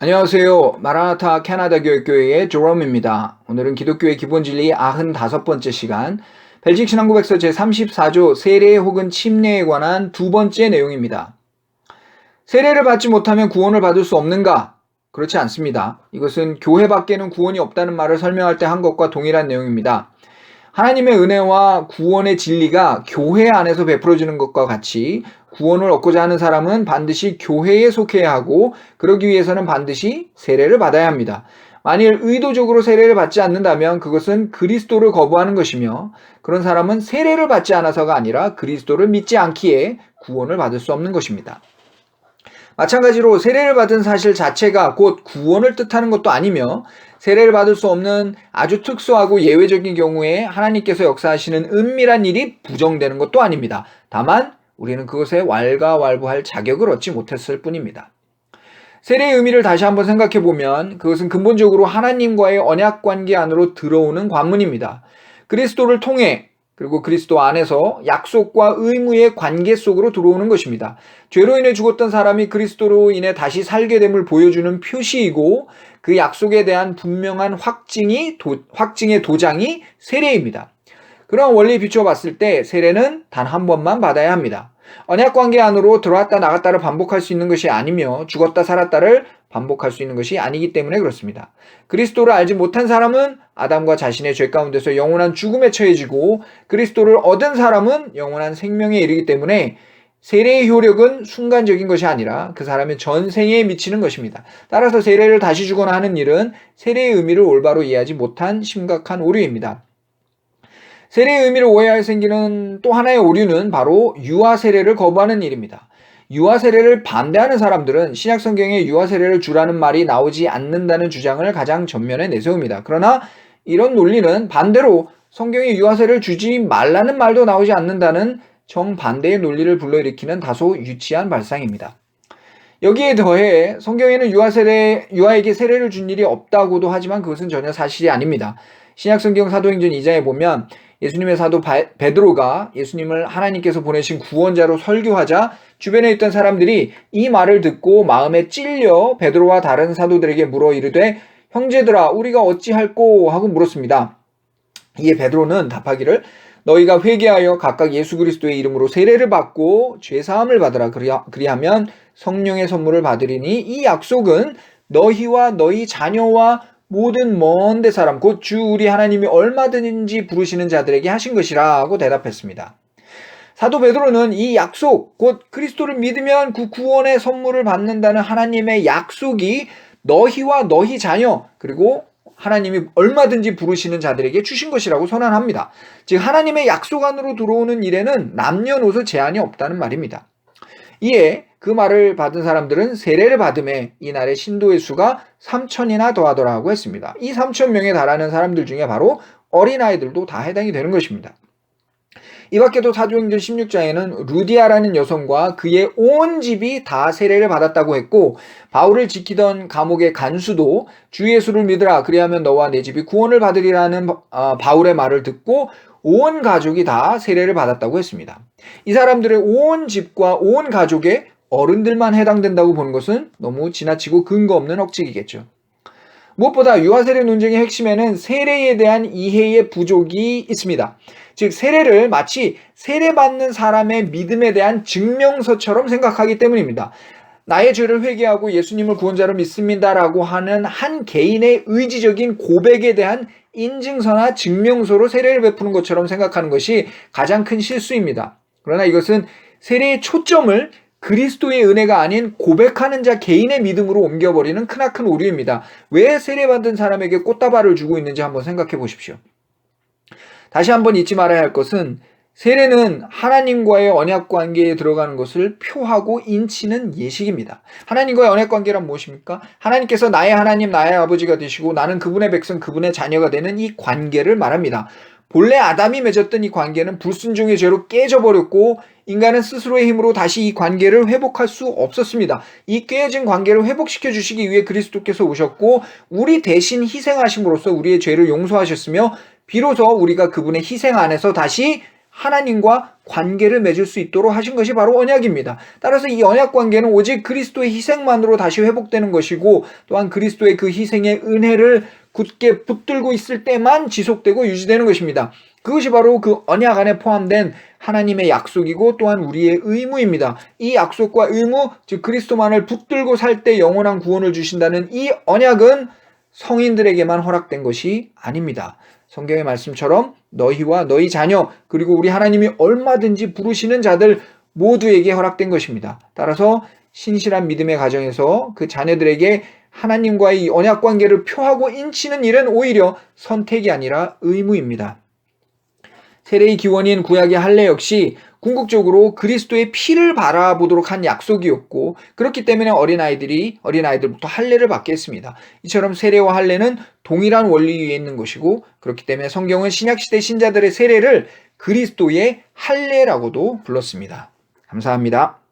안녕하세요. 마라나타 캐나다 교회의 조롬입니다. 오늘은 기독교의 기본진리 95번째 시간, 벨직 신앙고백서 제34조 세례 혹은 침례에 관한 두 번째 내용입니다. 세례를 받지 못하면 구원을 받을 수 없는가? 그렇지 않습니다. 이것은 교회 밖에는 구원이 없다는 말을 설명할 때 한 것과 동일한 내용입니다. 하나님의 은혜와 구원의 진리가 교회 안에서 베풀어지는 것과 같이 구원을 얻고자 하는 사람은 반드시 교회에 속해야 하고, 그러기 위해서는 반드시 세례를 받아야 합니다. 만일 의도적으로 세례를 받지 않는다면 그것은 그리스도를 거부하는 것이며, 그런 사람은 세례를 받지 않아서가 아니라 그리스도를 믿지 않기에 구원을 받을 수 없는 것입니다. 마찬가지로 세례를 받은 사실 자체가 곧 구원을 뜻하는 것도 아니며, 세례를 받을 수 없는 아주 특수하고 예외적인 경우에 하나님께서 역사하시는 은밀한 일이 부정되는 것도 아닙니다. 다만 우리는 그것에 왈가왈부할 자격을 얻지 못했을 뿐입니다. 세례의 의미를 다시 한번 생각해 보면 그것은 근본적으로 하나님과의 언약 관계 안으로 들어오는 관문입니다. 그리스도를 통해, 그리고 그리스도 안에서 약속과 의무의 관계 속으로 들어오는 것입니다. 죄로 인해 죽었던 사람이 그리스도로 인해 다시 살게 됨을 보여주는 표시이고, 그 약속에 대한 분명한 확증의 도장이 세례입니다. 그런 원리에 비추어 봤을 때 세례는 단 한 번만 받아야 합니다. 언약 관계 안으로 들어왔다 나갔다를 반복할 수 있는 것이 아니며, 죽었다 살았다를 반복할 수 있는 것이 아니기 때문에 그렇습니다. 그리스도를 알지 못한 사람은 아담과 자신의 죄 가운데서 영원한 죽음에 처해지고, 그리스도를 얻은 사람은 영원한 생명에 이르기 때문에 세례의 효력은 순간적인 것이 아니라 그 사람의 전생에 미치는 것입니다. 따라서 세례를 다시 주거나 하는 일은 세례의 의미를 올바로 이해하지 못한 심각한 오류입니다. 세례의 의미를 오해하여 생기는 또 하나의 오류는 바로 유아 세례를 거부하는 일입니다. 유아 세례를 반대하는 사람들은 신약 성경에 유아 세례를 주라는 말이 나오지 않는다는 주장을 가장 전면에 내세웁니다. 그러나 이런 논리는 반대로 성경에 유아 세례를 주지 말라는 말도 나오지 않는다는 정반대의 논리를 불러일으키는 다소 유치한 발상입니다. 여기에 더해 성경에는 유아에게 세례를 준 일이 없다고도 하지만 그것은 전혀 사실이 아닙니다. 신약성경 사도행전 2장에 보면 예수님의 사도 베드로가 예수님을 하나님께서 보내신 구원자로 설교하자 주변에 있던 사람들이 이 말을 듣고 마음에 찔려 베드로와 다른 사도들에게 물어 이르되, 형제들아 우리가 어찌할꼬 하고 물었습니다. 이에 베드로는 답하기를, 너희가 회개하여 각각 예수 그리스도의 이름으로 세례를 받고 죄사함을 받으라. 그리하면 성령의 선물을 받으리니 이 약속은 너희와 너희 자녀와 모든 먼 데 사람 곧 주 우리 하나님이 얼마든지 부르시는 자들에게 하신 것이라고 대답했습니다. 사도 베드로는 이 약속, 곧 그리스도를 믿으면 그 구원의 선물을 받는다는 하나님의 약속이 너희와 너희 자녀, 그리고 하나님이 얼마든지 부르시는 자들에게 주신 것이라고 선언합니다. 즉 하나님의 약속 안으로 들어오는 일에는 남녀노소 제한이 없다는 말입니다. 이에 그 말을 받은 사람들은 세례를 받음에 이날의 신도의 수가 3,000이나 더하더라고 했습니다. 이 3,000명에 달하는 사람들 중에 바로 어린아이들도 다 해당이 되는 것입니다. 이 밖에도 사도행전 16장에는 루디아라는 여성과 그의 온 집이 다 세례를 받았다고 했고, 바울을 지키던 감옥의 간수도 주 예수를 믿으라 그리하면 너와 내 집이 구원을 받으리라는 바울의 말을 듣고 온 가족이 다 세례를 받았다고 했습니다. 이 사람들의 온 집과 온 가족의 어른들만 해당된다고 보는 것은 너무 지나치고 근거 없는 억측이겠죠. 무엇보다 유아세례 논쟁의 핵심에는 세례에 대한 이해의 부족이 있습니다. 즉 세례를 마치 세례받는 사람의 믿음에 대한 증명서처럼 생각하기 때문입니다. 나의 죄를 회개하고 예수님을 구원자로 믿습니다라고 하는 한 개인의 의지적인 고백에 대한 인증서나 증명서로 세례를 베푸는 것처럼 생각하는 것이 가장 큰 실수입니다. 그러나 이것은 세례의 초점을 그리스도의 은혜가 아닌 고백하는 자 개인의 믿음으로 옮겨버리는 크나큰 오류입니다. 왜 세례받은 사람에게 꽃다발을 주고 있는지 한번 생각해 보십시오. 다시 한번 잊지 말아야 할 것은 세례는 하나님과의 언약 관계에 들어가는 것을 표하고 인치는 예식입니다. 하나님과의 언약 관계란 무엇입니까? 하나님께서 나의 하나님, 나의 아버지가 되시고 나는 그분의 백성, 그분의 자녀가 되는 이 관계를 말합니다. 본래 아담이 맺었던 이 관계는 불순종의 죄로 깨져버렸고 인간은 스스로의 힘으로 다시 이 관계를 회복할 수 없었습니다. 이 깨진 관계를 회복시켜 주시기 위해 그리스도께서 오셨고 우리 대신 희생하심으로써 우리의 죄를 용서하셨으며 비로소 우리가 그분의 희생 안에서 다시 하나님과 관계를 맺을 수 있도록 하신 것이 바로 언약입니다. 따라서 이 언약 관계는 오직 그리스도의 희생만으로 다시 회복되는 것이고, 또한 그리스도의 그 희생의 은혜를 굳게 붙들고 있을 때만 지속되고 유지되는 것입니다. 그것이 바로 그 언약 안에 포함된 하나님의 약속이고 또한 우리의 의무입니다. 이 약속과 의무, 즉 그리스도만을 붙들고 살 때 영원한 구원을 주신다는 이 언약은 성인들에게만 허락된 것이 아닙니다. 성경의 말씀처럼 너희와 너희 자녀, 그리고 우리 하나님이 얼마든지 부르시는 자들 모두에게 허락된 것입니다. 따라서 신실한 믿음의 가정에서 그 자녀들에게 하나님과의 이 언약 관계를 표하고 인치는 일은 오히려 선택이 아니라 의무입니다. 세례의 기원인 구약의 할례 역시 궁극적으로 그리스도의 피를 바라보도록 한 약속이었고, 그렇기 때문에 어린아이들부터 할례를 받게 했습니다. 이처럼 세례와 할례는 동일한 원리 위에 있는 것이고, 그렇기 때문에 성경은 신약시대 신자들의 세례를 그리스도의 할례라고도 불렀습니다. 감사합니다.